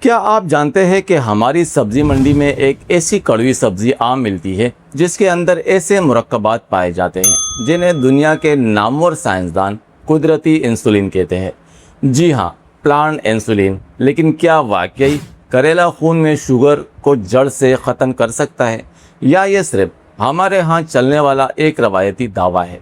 क्या आप जानते हैं कि हमारी सब्जी मंडी में एक ऐसी कड़वी सब्जी आम मिलती है जिसके अंदर ऐसे मुरक्कबात पाए जाते हैं जिन्हें दुनिया के नामवर साइंसदान कुदरती इंसुलिन कहते हैं। जी हाँ, प्लांट इंसुलिन। लेकिन क्या वाकई करेला खून में शुगर को जड़ से ख़त्म कर सकता है या ये सिर्फ हमारे यहाँ चलने वाला एक रवायती दावा है?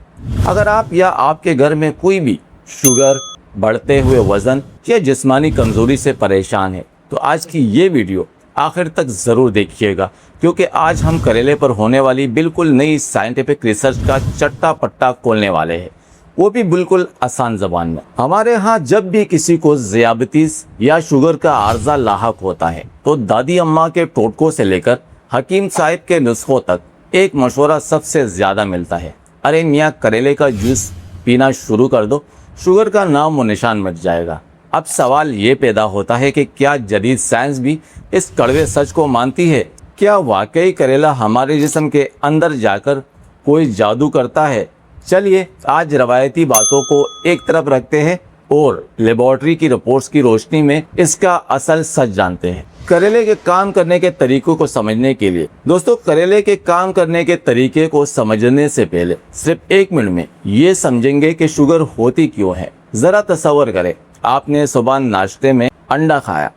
अगर आप या आपके घर में कोई भी शुगर, बढ़ते हुए वज़न या जिस्मानी कमज़ोरी से परेशान है तो आज की ये वीडियो आखिर तक ज़रूर देखिएगा, क्योंकि आज हम करेले पर होने वाली बिल्कुल नई साइंटिफिक रिसर्च का चट्टा पट्टा खोलने वाले हैं, वो भी बिल्कुल आसान ज़बान में। हमारे यहाँ जब भी किसी को ज़ियाबतीस या शुगर का आर्जा लाहक होता है तो दादी अम्मा के टोटकों से लेकर हकीम साहब के नुस्खों तक एक मशवरा सबसे ज़्यादा मिलता है, अरे मियाँ करेले का जूस पीना शुरू कर दो, शुगर का नाम व निशान मिट जाएगा। अब सवाल ये पैदा होता है कि क्या जदीद साइंस भी इस कड़वे सच को मानती है? क्या वाकई करेला हमारे जिस्म के अंदर जाकर कोई जादू करता है? चलिए आज रवायती बातों को एक तरफ रखते हैं और लेबोरेटरी की रिपोर्ट्स की रोशनी में इसका असल सच जानते हैं। करेले के काम करने के तरीकों को समझने के लिए दोस्तों, करेले के काम करने के तरीके को समझने से पहले सिर्फ 1 मिनट में ये समझेंगे कि शुगर होती क्यों है। जरा तसव्वुर करें, आपने सुबह नाश्ते में अंडा खाया,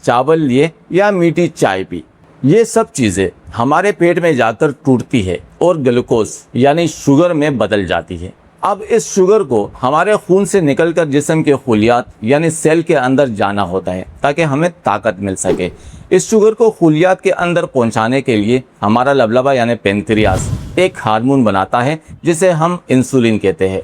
चावल लिए या मीठी चाय पी। ये सब चीज़ें हमारे पेट में जाकर टूटती है और ग्लूकोज यानी शुगर में बदल जाती है। अब इस शुगर को हमारे खून से निकलकर जिस्म के खुलियात यानी सेल के अंदर जाना होता है ताकि हमें ताकत मिल सके। इस शुगर को खुलियात के अंदर पहुंचाने के लिए हमारा लबलबा यानी पेनक्रियास एक हार्मोन बनाता है जिसे हम इंसुलिन कहते हैं।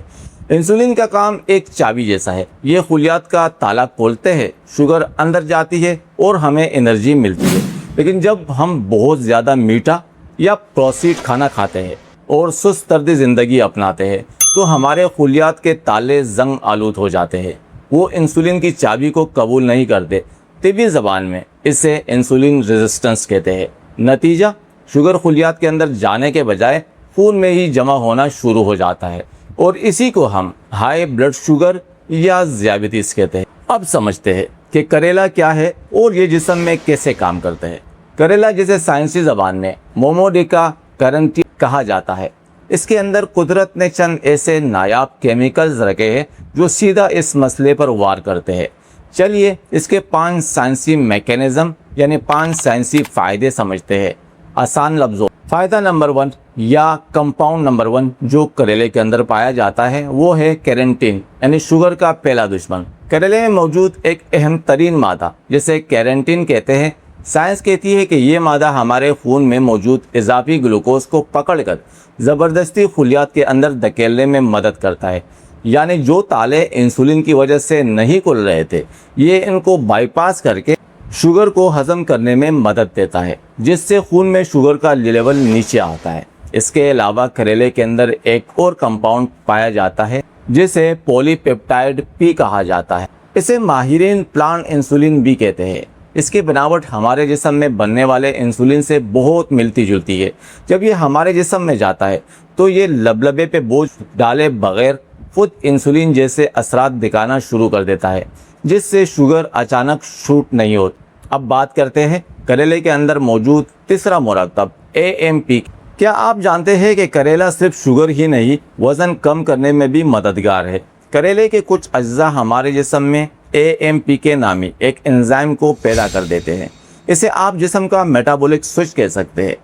इंसुलिन का काम एक चाबी जैसा है, ये खुलियात का ताला खोलते हैं, शुगर अंदर जाती है और हमें एनर्जी मिलती है। लेकिन जब हम बहुत ज़्यादा मीठा या प्रोसेस्ड खाना खाते हैं और सुस्त तर्दी ज़िंदगी अपनाते हैं तो हमारे खुलियात के ताले जंग आलूद हो जाते हैं, वो इंसुलिन की चाबी को कबूल नहीं करते। तिब्बी ज़बान में इसे इंसुलिन रेजिस्टेंस कहते हैं। नतीजा, शुगर खुलियात के अंदर जाने के बजाय खून में ही जमा होना शुरू हो जाता है और इसी को हम हाई ब्लड शुगर या ज़ियाबतीस कहते हैं। अब समझते हैं कि करेला क्या है और ये जिस्म में कैसे काम करते हैं। करेला जिसे साइंसी ज़बान में मोमोडिका करंटी कहा जाता है, इसके अंदर कुदरत ने चंद ऐसे नायाब केमिकल्स रखे हैं जो सीधा इस मसले पर वार करते हैं। चलिए इसके 5 साइंसी मैकेनिज्म यानी 5 साइंसी फ़ायदे समझते हैं आसान लफ्ज़ों। फ़ायदा नंबर 1 या कंपाउंड नंबर 1 जो करेले के अंदर पाया जाता है वो है कैरेंटीन यानी शुगर का पहला दुश्मन। करेले में मौजूद एक अहम तरीन मादा जिसे कैरेंटीन कहते हैं, साइंस कहती है कि ये मादा हमारे खून में मौजूद इजाफी ग्लूकोज को पकड़कर ज़बरदस्ती खुलियात के अंदर धकेलने में मदद करता है। यानी जो ताले इंसुलिन की वजह से नहीं खुल रहे थे, ये इनको बाईपास करके शुगर को हजम करने में मदद देता है, जिससे खून में शुगर का लेवल नीचे आता है। इसके अलावा करेले के अंदर एक और कंपाउंड पाया जाता है जिसे पॉलीपेप्टाइड पी कहा जाता है। इसे माहिरीन प्लांट इंसुलिन भी कहते हैं। इसकी बनावट हमारे जिस्म में बनने वाले इंसुलिन से बहुत मिलती जुलती है। जब ये हमारे जिस्म में जाता है तो ये लबलबे पे बोझ डाले बगैर खुद इंसुलिन जैसे असरात दिखाना शुरू कर देता है, जिससे शुगर अचानक शूट नहीं होती। अब बात करते हैं करेले के अंदर मौजूद तीसरा मुरक्कब AMP। क्या आप जानते हैं कि करेला सिर्फ शुगर ही नहीं, वज़न कम करने में भी मददगार है। करेले के कुछ अज्जा हमारे जिस्म में AMP के नामी एक एंजाइम को पैदा कर देते हैं। इसे आप जिस्म का मेटाबॉलिक स्विच कह सकते हैं।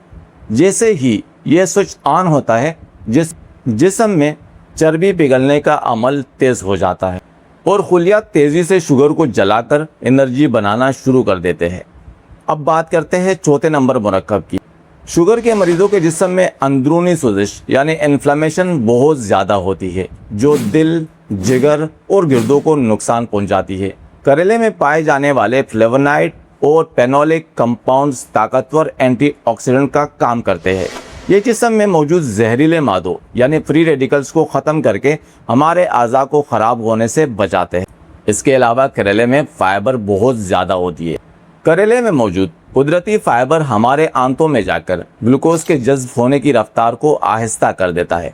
जैसे ही ये स्विच ऑन होता है, जिस्म में चर्बी पिघलने का अमल तेज़ हो जाता है और खुलियात तेज़ी से शुगर को जलाकर एनर्जी बनाना शुरू कर देते हैं। अब बात करते हैं चौथे नंबर मुरक्कब की। शुगर के मरीजों के जिस्म में अंदरूनी सोजिश यानी इन्फ्लेमेशन बहुत ज़्यादा होती है जो दिल, जिगर और गुर्दों को नुकसान पहुंचाती है। करेले में पाए जाने वाले फ्लेवोनाइड और पेनोलिक कंपाउंड्स ताकतवर एंटीऑक्सीडेंट का काम करते हैं। ये जिस्म में मौजूद जहरीले मादों यानी फ्री रेडिकल्स को ख़त्म करके हमारे अज़ा को ख़राब होने से बचाते हैं। इसके अलावा करेले में फ़ाइबर बहुत ज़्यादा होती है। करेले में मौजूद कुदरती फ़ाइबर हमारे आंतों में जाकर ग्लूकोज के जज्ब होने की रफ्तार को आहिस्ता कर देता है,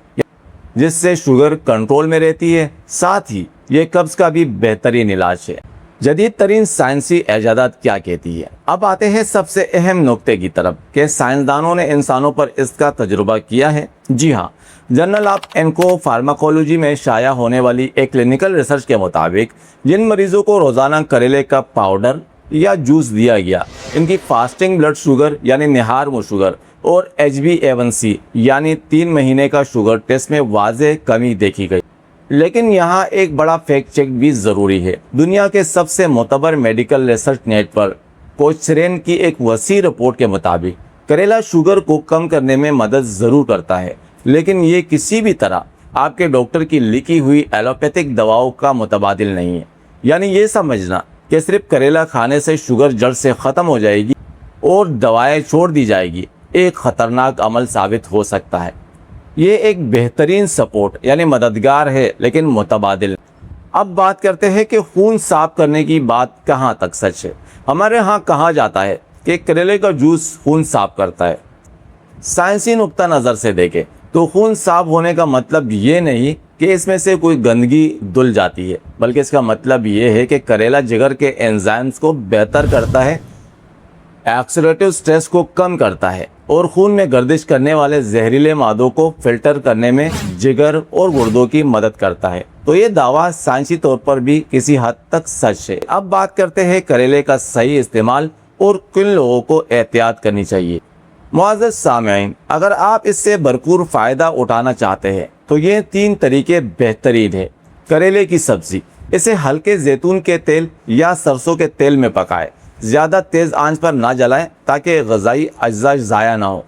जिससे शुगर कंट्रोल में रहती है। साथ ही ये कब्ज़ का भी बेहतरीन इलाज है। जदीद तरीन साइंसी इजादात क्या कहती है। अब आते हैं सबसे अहम नुक्ते की तरफ कि साइंसदानों ने इंसानों पर इसका तजुर्बा किया है। जी हाँ, जर्नल ऑफ एनको फार्माकोलॉजी में शाया होने वाली एक क्लिनिकल रिसर्च के मुताबिक जिन मरीजों को रोज़ाना करेले का पाउडर या जूस दिया गया, इनकी फास्टिंग ब्लड शुगर यानी निहार मुँह शुगर और HbA1c यानी 3 महीने का शुगर टेस्ट में वाज़ेह कमी देखी गई। लेकिन यहाँ एक बड़ा फैक्ट चेक भी ज़रूरी है। दुनिया के सबसे मोतबर मेडिकल रिसर्च नेटवर्क कोचरेन की एक वसी रिपोर्ट के मुताबिक करेला शुगर को कम करने में मदद ज़रूर करता है, लेकिन ये किसी भी तरह आपके डॉक्टर की लिखी हुई एलोपैथिक दवाओं का मुतबादिल नहीं है। यानी ये समझना कि सिर्फ करेला खाने से शुगर जड़ से ख़त्म हो जाएगी और दवाएं छोड़ दी जाएगी, एक ख़तरनाक अमल साबित हो सकता है। ये एक बेहतरीन सपोर्ट यानी मददगार है, लेकिन मुतबादिल। अब बात करते हैं कि खून साफ करने की बात कहाँ तक सच है। हमारे यहाँ कहा जाता है कि करेले का जूस खून साफ करता है। साइंसी नुक्ता नज़र से देखें तो खून साफ होने का मतलब ये नहीं कि इसमें से कोई गंदगी धुल जाती है, बल्कि इसका मतलब ये है कि करेला जिगर के एंजाइम्स को बेहतर करता है, ऑक्सीडेटिव स्ट्रेस को कम करता है और खून में गर्दिश करने वाले जहरीले मादों को फिल्टर करने में जिगर और गुर्दों की मदद करता है। तो ये दावा साइंसी तौर पर भी किसी हद तक सच है। अब बात करते हैं करेले का सही इस्तेमाल और किन लोगों को एहतियात करनी चाहिए। मुअज़्ज़ज़ सामईन, अगर आप इससे भरपूर फ़ायदा उठाना चाहते हैं तो ये 3 तरीके बेहतरीन है। करेले की सब्ज़ी, इसे हल्के जैतून के तेल या सरसों के तेल में पकाएं। ज़्यादा तेज़ आंच पर ना जलाएं ताकि ग़िज़ाई अज्जा ज़ाया ना हो।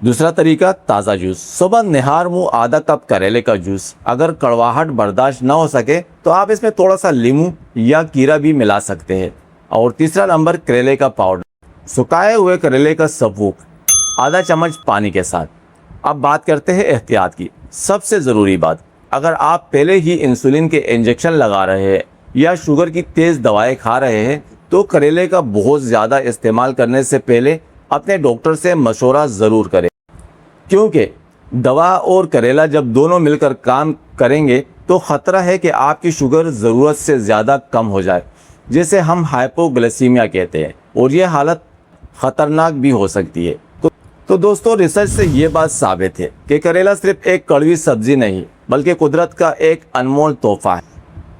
दूसरा तरीका, ताज़ा जूस। सुबह निहार मुँह आधा कप करेले का जूस। अगर कड़वाहट बर्दाश्त ना हो सके तो आप इसमें थोड़ा सा नींबू या कीरा भी मिला सकते हैं। और तीसरा नंबर, करेले का पाउडर। सुखाए हुए करेले का सबूक आधा चम्मच पानी के साथ। अब बात करते हैं एहतियात की। सबसे ज़रूरी बात, अगर आप पहले ही इंसुलिन के इंजेक्शन लगा रहे हैं या शुगर की तेज़ दवाएं खा रहे हैं तो करेले का बहुत ज़्यादा इस्तेमाल करने से पहले अपने डॉक्टर से मशवरा ज़रूर करें, क्योंकि दवा और करेला जब दोनों मिलकर काम करेंगे तो ख़तरा है कि आपकी शुगर ज़रूरत से ज़्यादा कम हो जाए, जिसे हम हाइपोग्लाइसीमिया कहते हैं, और ये हालत ख़तरनाक भी हो सकती है। तो दोस्तों, रिसर्च से ये बात साबित है कि करेला सिर्फ एक कड़वी सब्ज़ी नहीं, बल्कि कुदरत का एक अनमोल तोहफा है।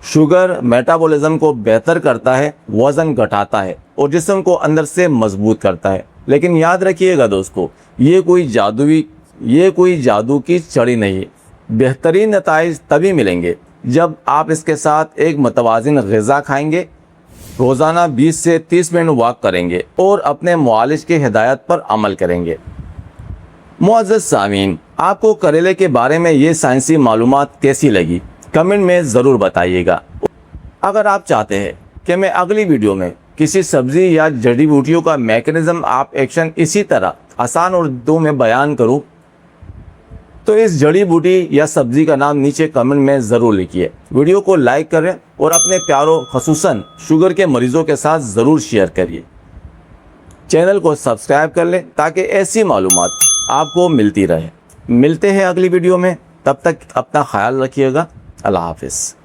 शुगर मेटाबॉलिज्म को बेहतर करता है, वज़न घटाता है और जिस्म को अंदर से मजबूत करता है। लेकिन याद रखिएगा दोस्तों, ये कोई जादू की छड़ी नहीं है। बेहतरीन नताइज तभी मिलेंगे जब आप इसके साथ एक मुतवाज़िन ग़िज़ा खाएंगे, रोज़ाना 20 से 30 मिनट वॉक करेंगे और अपने मुआलिज की हिदायत पर अमल करेंगे। मुअज़्ज़ज़ सामीन, आपको करेले के बारे में ये साइंसी मालूमात कैसी लगी, कमेंट में ज़रूर बताइएगा। अगर आप चाहते हैं कि मैं अगली वीडियो में किसी सब्ज़ी या जड़ी बूटियों का मैकेनिज़्म ऑफ एक्शन इसी तरह आसान उर्दू में बयान करूं, तो इस जड़ी बूटी या सब्ज़ी का नाम नीचे कमेंट में ज़रूर लिखिए। वीडियो को लाइक करें और अपने प्यारों, ख़ुसूसन शुगर के मरीज़ों के साथ ज़रूर शेयर करिए। चैनल को सब्सक्राइब कर लें ताकि ऐसी मालूमात आपको मिलती रहे। मिलते हैं अगली वीडियो में, तब तक अपना ख्याल रखिएगा। अल्लाह हाफ़िज़।